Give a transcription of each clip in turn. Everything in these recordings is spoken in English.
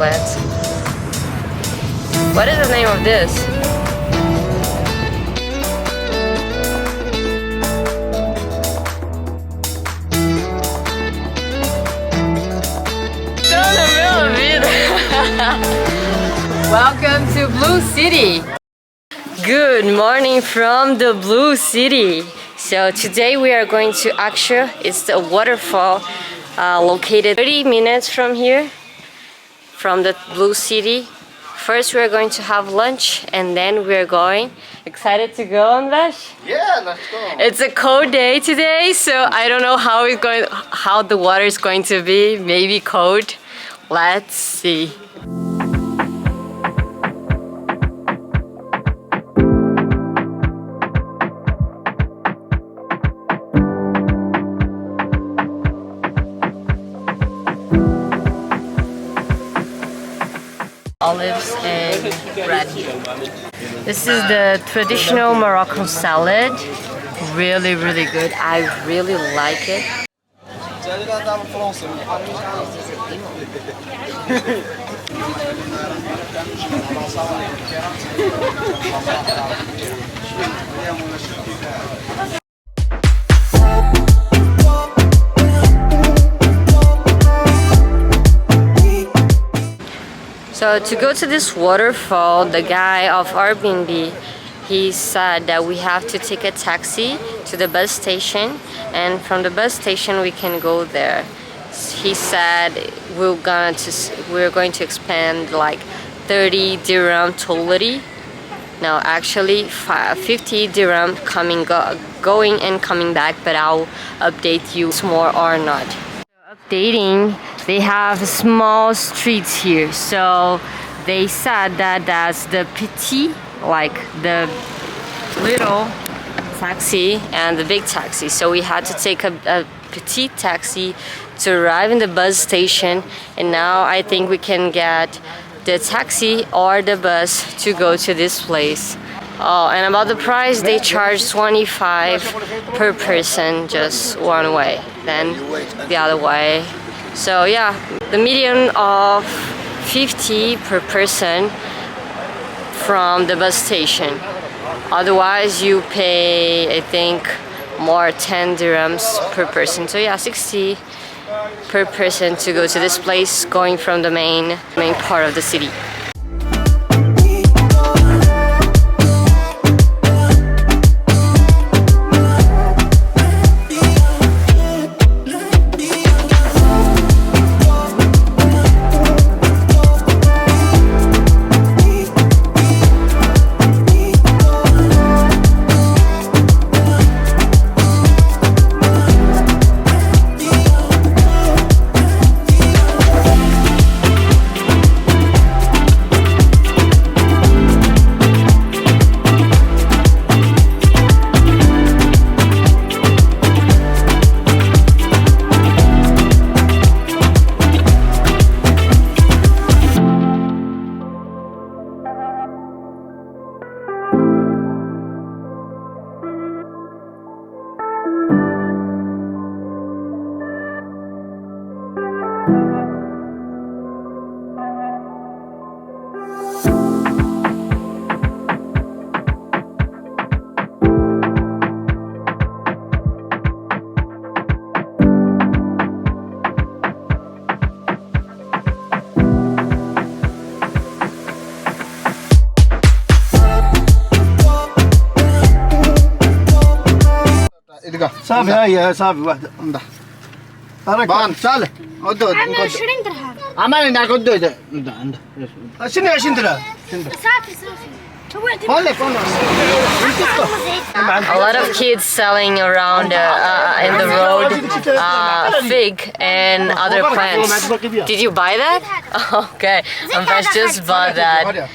plant. What is the name of this? Welcome to Blue City. Good morning from the Blue City. So today we are going to Akchour. It's the waterfall located 30 minutes from here, from the Blue City. First we are going to have lunch and then we are going. Excited to go, Anvesh? Yeah, let's go. It's a cold day today, so I don't know how the water is going to be. Maybe cold. Let's see. Olives and bread. This is the traditional Moroccan salad. Really, really good. I really like it. So to go to this waterfall, the guy of Airbnb, he said that we have to take a taxi to the bus station, and from the bus station we can go there. He said we're going to expend like 30 dirham totally. No, actually 50 dirham going and coming back, but I'll update you more or not. Updating, they have small streets here, so they said that that's the petit, like the little taxi and the big taxi. So we had to take a petit taxi to arrive in the bus station, and now I think we can get the taxi or the bus to go to this place. Oh, and about the price, they charge 25 per person, just one way, then the other way. So yeah, the median of 50 per person from the bus station. Otherwise you pay, I think, more 10 dirhams per person. So yeah, 60 per person to go to this place, going from the main part of the city. صافي هاي صافي واحدة امضح بان صالح ودو عامل 20 درهم عمال انك ودو ده امضح شنو 20 درهم صافي A lot of kids selling around in the road fig and other plants. Did you buy that? Okay, Amfash just bought that.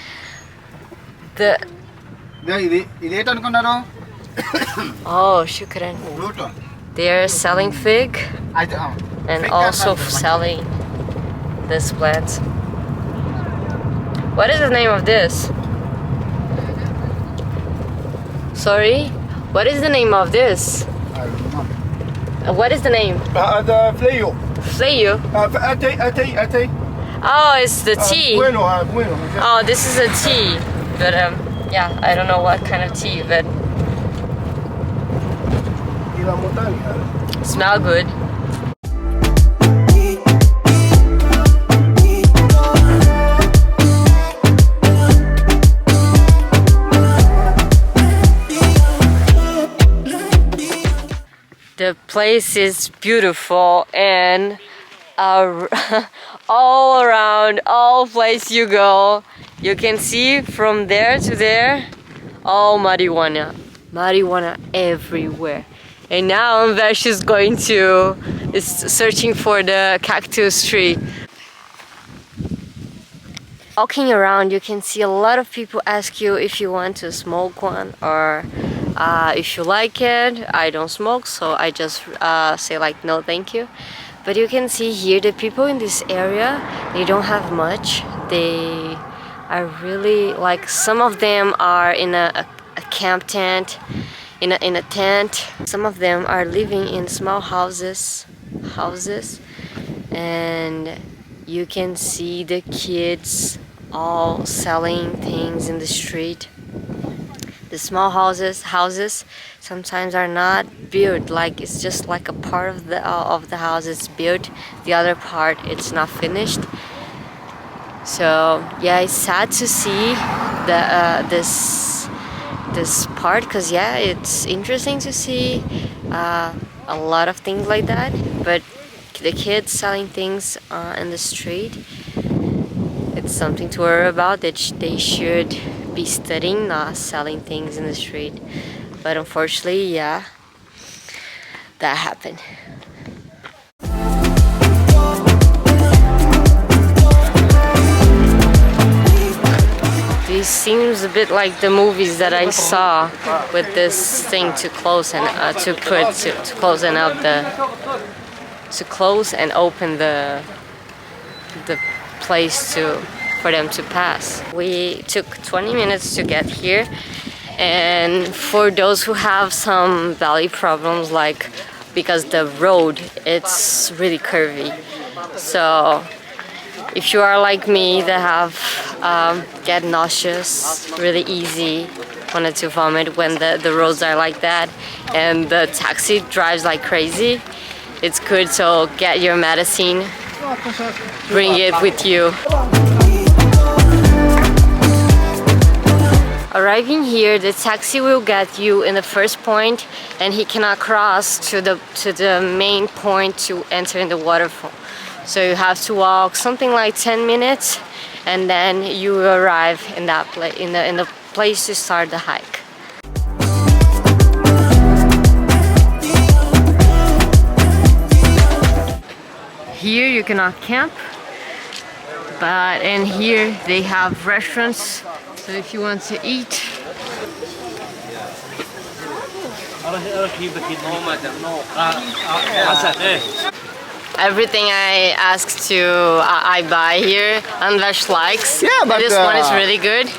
Oh, shukran. They are selling fig and also selling this plant. What is the name of this? Sorry? What is the name of this? What is the name? هذا فليو Flayu? أتي Oh, it's the tea. Bueno, bueno. Oh, this is a tea. But yeah, I don't know what kind of tea, but Y la montaña. smell good. The place is beautiful and all around, all place you go, you can see from there to there, all marijuana. Marijuana everywhere. And now Anvesh is searching for the cactus tree. Walking around, you can see a lot of people ask you if you want to smoke one or if you like it. I don't smoke, so I just say like no thank you. But you can see here the people in this area, they don't have much. They are really like, some of them are in a camp tent, in a tent. Some of them are living in small houses, and you can see the kids all selling things in the street. The small houses sometimes are not built, like it's just like a part of the house is built, the other part it's not finished. So yeah, it's sad to see the this part, because yeah, it's interesting to see a lot of things like that, but the kids selling things in the street, it's something to worry about. That they should be studying, not selling things in the street. But unfortunately, yeah, that happened. This seems a bit like the movies that I saw, with this thing to close and to close and open the place for them to pass. We took 20 minutes to get here, and for those who have some belly problems, like because the road it's really curvy, so if you are like me that have get nauseous really easy, wanted to vomit when the roads are like that and the taxi drives like crazy, it's good to get your medicine, bring it with you. Arriving here, the taxi will get you in the first point, and he cannot cross to the main point to enter in the waterfall. So you have to walk something like 10 minutes, and then you will arrive in that in the place to start the hike. Here you cannot camp, but in here they have restaurants. So if you want to eat, everything I ask to I buy here, Anvesh likes. Yeah, but this one is really good.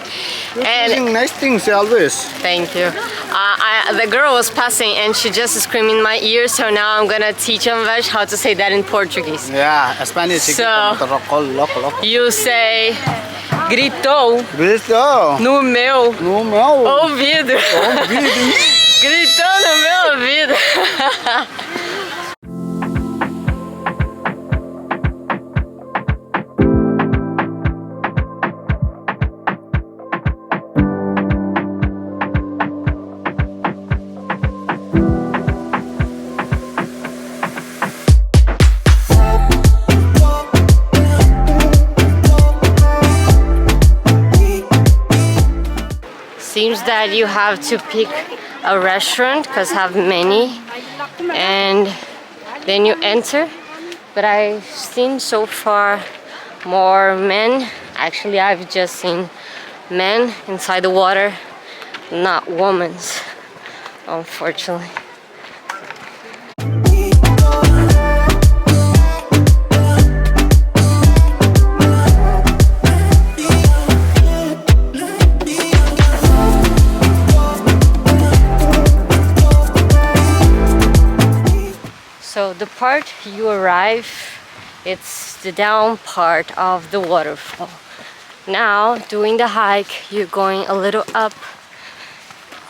And nice things always. Thank you. The girl was passing and she just screamed in my ear, so now I'm gonna teach Anvesh how to say that in Portuguese. Yeah, Spanish. So you say gritou no meu ouvido. Gritou no meu ouvido. Seems that you have to pick a restaurant because have many, and then you enter. But I've seen so far more men. Actually, I've just seen men inside the water, not women, unfortunately. So the part you arrive It's the down part of the waterfall. Now, doing the hike, you're going a little up,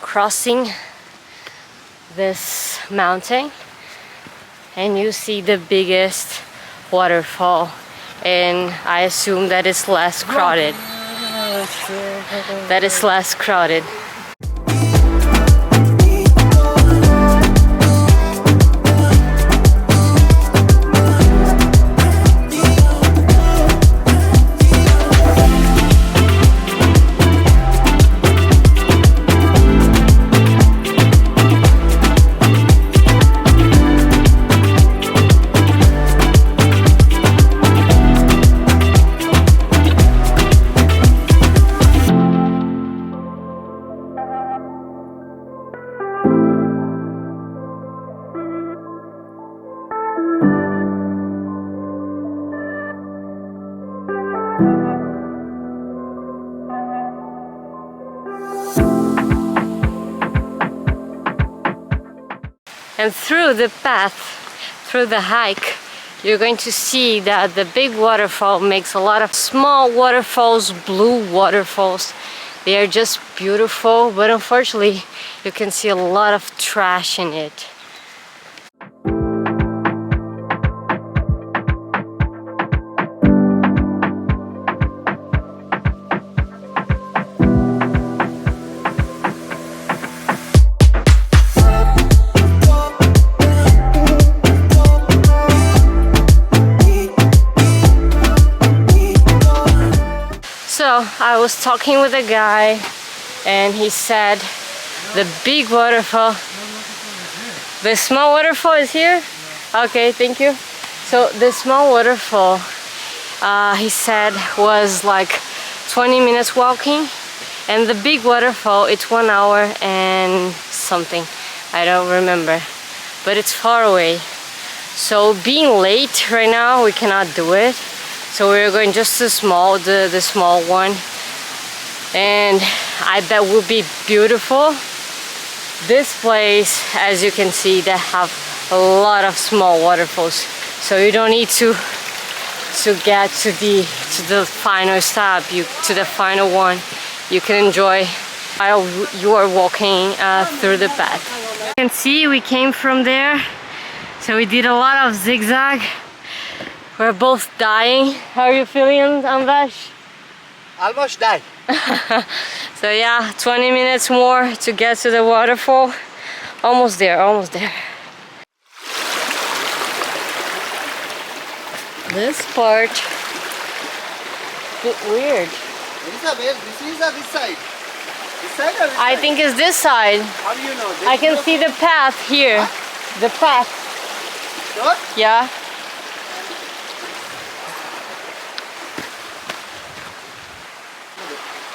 crossing this mountain, and you see the biggest waterfall, and I assume that it's less crowded. That is less crowded. And through the path, through the hike, you're going to see that the big waterfall makes a lot of small waterfalls, blue waterfalls. They are just beautiful, but unfortunately, you can see a lot of trash in it. So I was talking with a guy and he said the big waterfall, the small waterfall is here? Okay, thank you. So the small waterfall, he said, was like 20 minutes walking, and the big waterfall, it's 1 hour and something. I don't remember, but it's far away. So being late right now, we cannot do it. So we're going just the small one, and I bet will be beautiful. This place, as you can see, they have a lot of small waterfalls, so you don't need to get to the final stop, to the final one. You can enjoy while you are walking through the path. You can see we came from there, so we did a lot of zigzag. We're both dying. How are you feeling, Anvesh? Almost die. So yeah, 20 minutes more to get to the waterfall. Almost there, almost there. This part, a bit weird. This is this side. This side or this I side? think it's this side. How do you know? I can see the path here. The path. Sure? Yeah.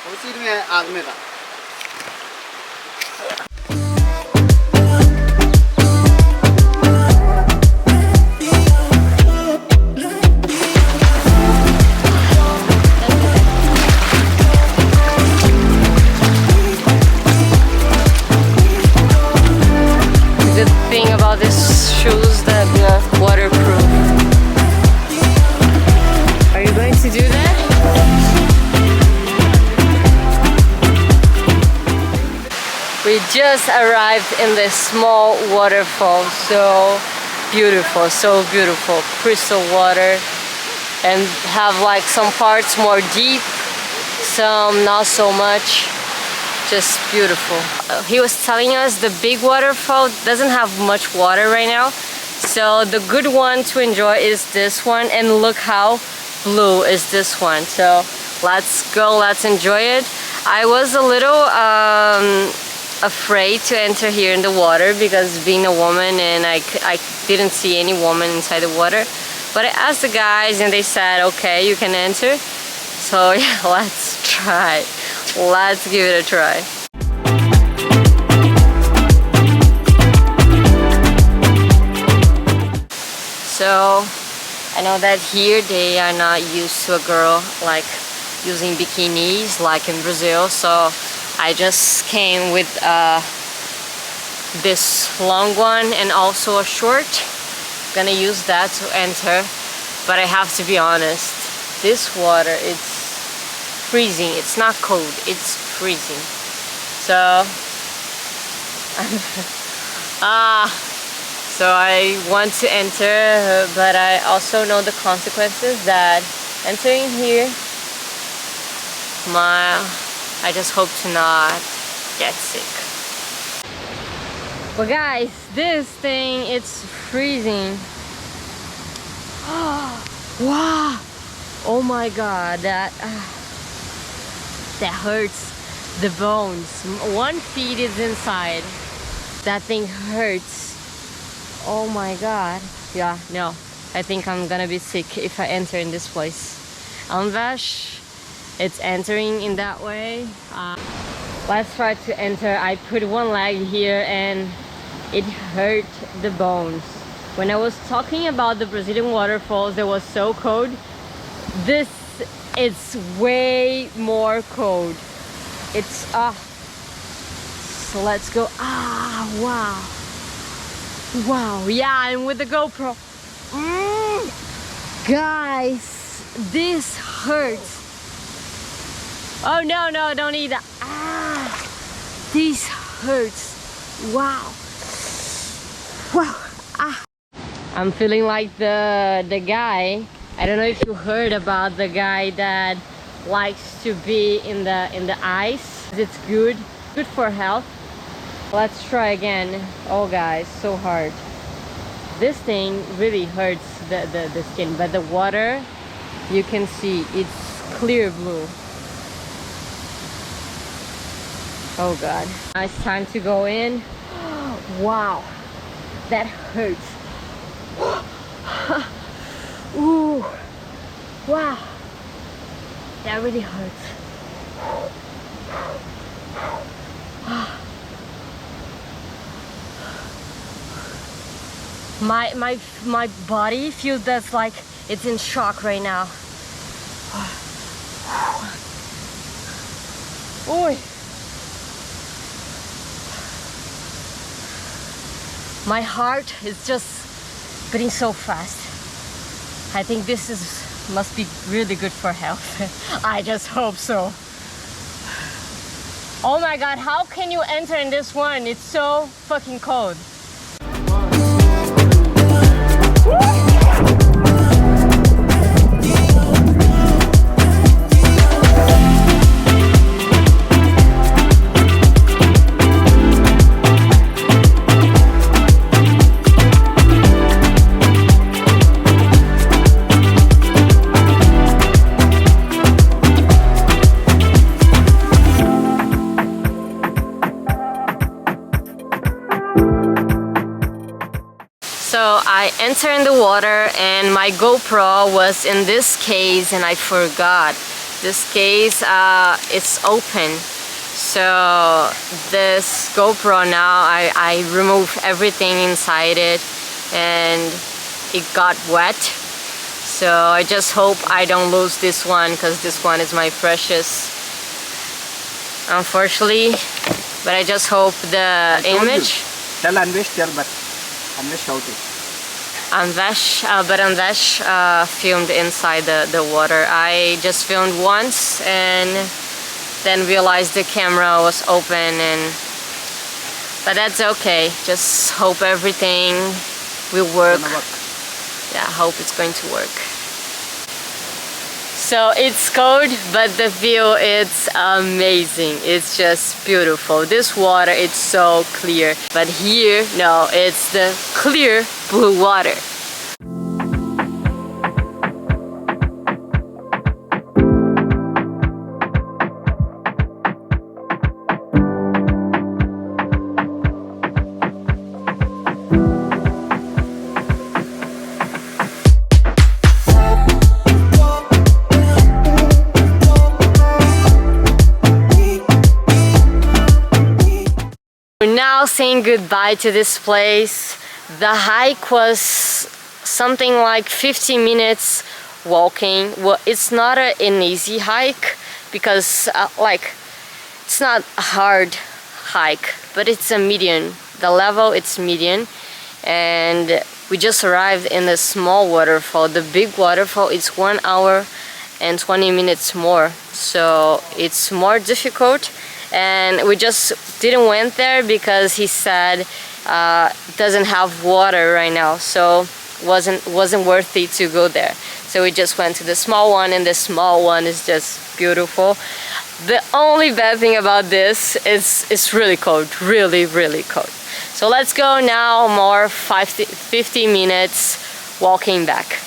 उसी में आदमी था. The good thing about this shoes that they're waterproof. Are you going to do that? We just arrived in this small waterfall, so beautiful, crystal water, and have like some parts more deep, some not so much, just beautiful. He was telling us the big waterfall doesn't have much water right now, so the good one to enjoy is this one, and look how blue is this one. So let's go, let's enjoy it. I was a little afraid to enter here in the water because being a woman, and I didn't see any woman inside the water, but I asked the guys and they said okay, you can enter. So yeah, let's try, let's give it a try. So I know that here they are not used to a girl like using bikinis like in Brazil, so I just came with this long one and also a short. Gonna use that to enter but I have to be honest, this water, it's freezing. It's not cold, it's freezing. So so I want to enter, but I also know the consequences that entering here, I just hope to not get sick. But guys, this thing, it's freezing. Wow! Oh my god, that hurts the bones. 1 feet is inside. That thing hurts. Oh my god. Yeah, no. I think I'm gonna be sick if I enter in this place. Anvesh, it's entering in that way. Let's try to enter. I put one leg here and it hurt the bones. When I was talking about the Brazilian waterfalls that was so cold, this is way more cold. It's so let's go. Wow. Wow, yeah, and with the GoPro. Guys, this hurts. Oh no, don't eat that. This hurts. Wow. Wow. I'm feeling like the guy. I don't know if you heard about the guy that likes to be in the ice. It's good for health. Let's try again. Oh guys, so hard. This thing really hurts the skin, but the water, you can see it's clear blue. Oh god. Now it's time to go in. Wow, that hurts. Ooh, wow, that really hurts. My body feels that's like it's in shock right now. Oy. My heart is just beating so fast. I think this must be really good for health. I just hope so. Oh my god, how can you enter in this one? It's so fucking cold. So I entered in the water and my GoPro was in this case and I forgot. This case, it's open. So this GoPro now, I removed everything inside it and it got wet. So I just hope I don't lose this one because this one is my precious. Unfortunately, but I just hope the image. Tell Anvesh, but Anvesh shouted. Anvesh filmed inside the water. I just filmed once and then realized the camera was open, but that's okay. Just hope everything will work. Yeah, hope it's going to work. So it's cold, but the view is amazing. It's just beautiful. This water, it's so clear. But here, no, it's the clear blue water. We're now saying goodbye to this place. The hike was something like 50 minutes walking. Well, it's not an easy hike because it's not a hard hike, but it's a medium. The level, it's medium, and we just arrived in the small waterfall. The big waterfall is 1 hour and 20 minutes more, so it's more difficult, and we just didn't went there because he said doesn't have water right now, so wasn't worthy to go there. So we just went to the small one, and the small one is just beautiful. The only bad thing about this is it's really cold, really cold. So let's go now, more 50 minutes walking back.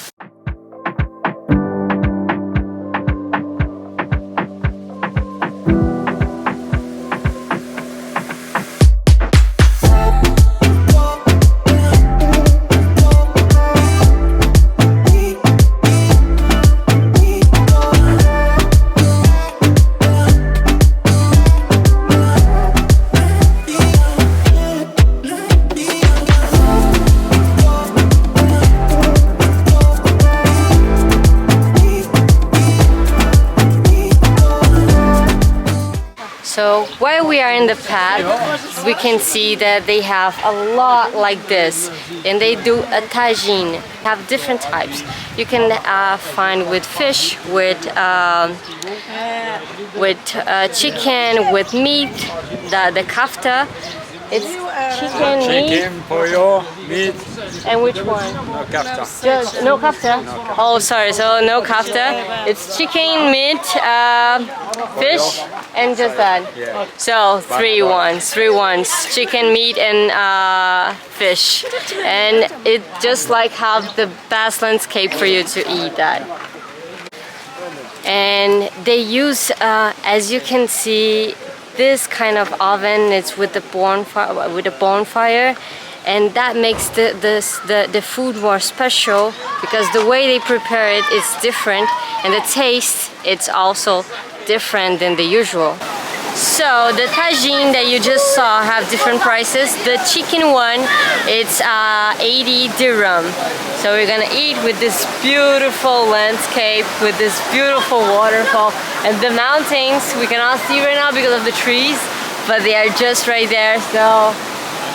So while we are in the path, we can see that they have a lot like this, and they do a tagine. Have different types. You can find with fish, with chicken, with meat, the kafta. It's chicken, meat, pollo, meat. and which one? No kafta. Just no kafta. Oh, sorry. So no kafta. It's chicken, meat, fish, and just that. Yeah. So three ones. Chicken, meat, and fish. And it just like have the best landscape for you to eat that. And they use, as you can see, this kind of oven. It's with the bonfire, and that makes the food more special because the way they prepare it is different, and the taste it's also different than the usual. So the tagine that you just saw have different prices. The chicken one, it's 80 dirham. So we're gonna eat with this beautiful landscape, with this beautiful waterfall, and the mountains we cannot see right now because of the trees, but they are just right there. So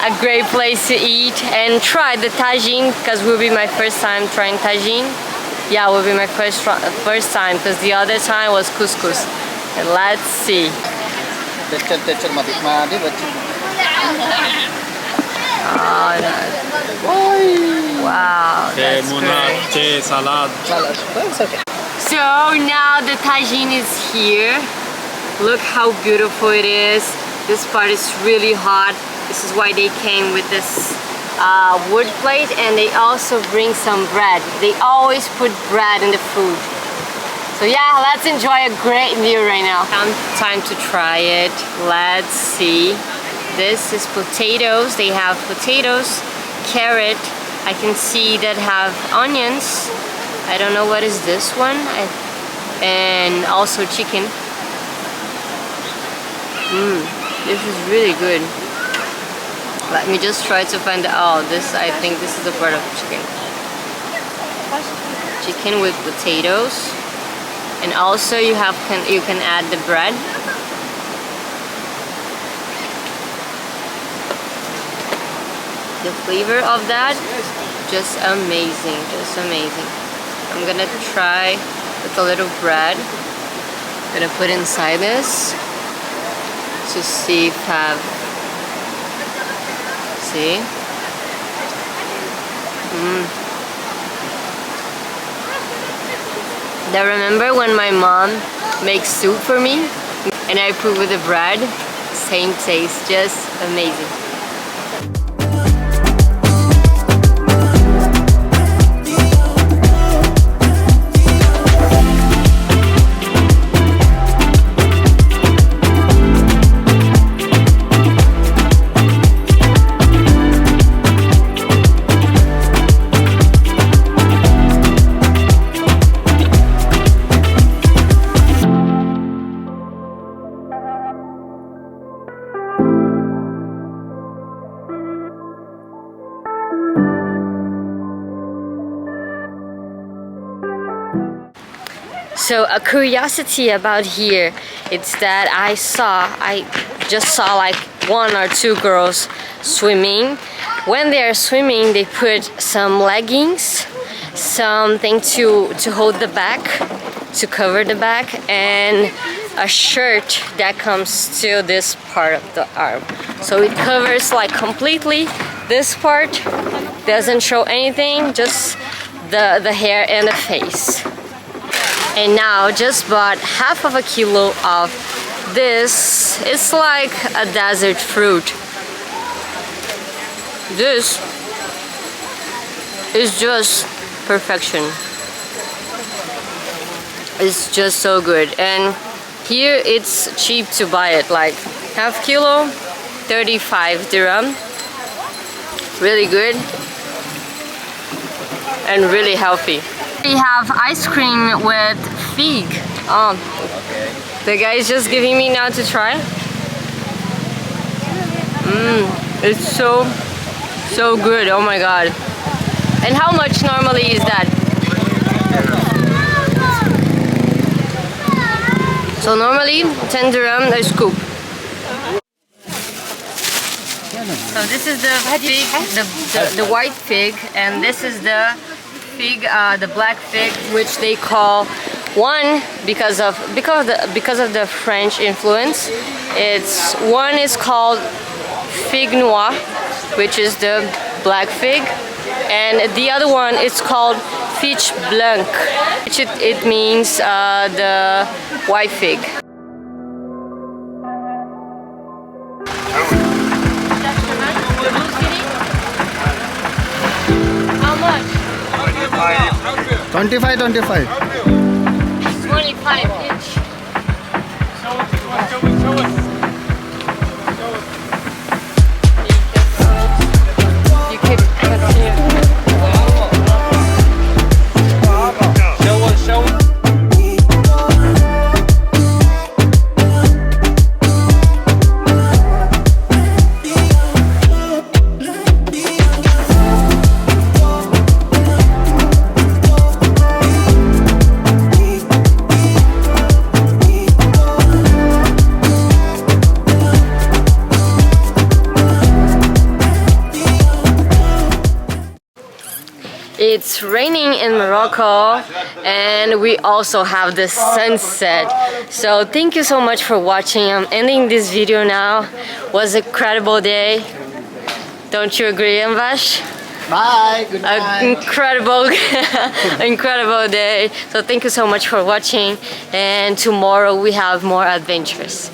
a great place to eat and try the tagine, because will be my first time trying tagine. Yeah, will be my first time, because the other time was couscous. And let's see. Oh, wow, that's great. Salad. So now the tagine is here. Look how beautiful it is. This part is really hot. This is why they came with this wood plate, and they also bring some bread. They always put bread in the food. So yeah, let's enjoy a great view right now. Time to try it. Let's see. This is potatoes. They have potatoes, carrot. I can see that have onions. I don't know what is this one. And also chicken. This is really good. Let me just try to find the, I think this is the part of chicken. Chicken with potatoes. And also you can add the bread. The flavor of that, just amazing, just amazing. I'm gonna try with a little bread. I'm gonna put inside this to see if see. I remember when my mom makes soup for me and I put with the bread, same taste, just amazing. So a curiosity about here, it's that I just saw like 1 or 2 girls swimming, when they are swimming, they put some leggings, something to hold the back, to cover the back, and a shirt that comes to this part of the arm. So it covers like completely this part, doesn't show anything, just the hair and the face. And now just bought half of a kilo of this. It's like a desert fruit. This is just perfection. It's just so good. And here it's cheap to buy it, like half kilo, 35 dirham. Really good and really healthy. We have ice cream with fig. Oh, the guy is just giving me now to try. It's so good. Oh my god. And how much normally is that? So normally 10 dirham a scoop. So this is the fig, the white fig, and this is the fig, the black fig, which they call one because of the French influence. One is called fig noir, which is the black fig, and the other one is called fiche blanc, which it means the white fig. How much? 25, 25. 25 each. You can continue. It's raining in Morocco and we also have the sunset. So thank you so much for watching. I'm ending this video now. Was an incredible day. Don't you agree, Amvash? Bye. Good night. Incredible incredible day. So thank you so much for watching, and tomorrow we have more adventures.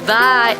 Bye.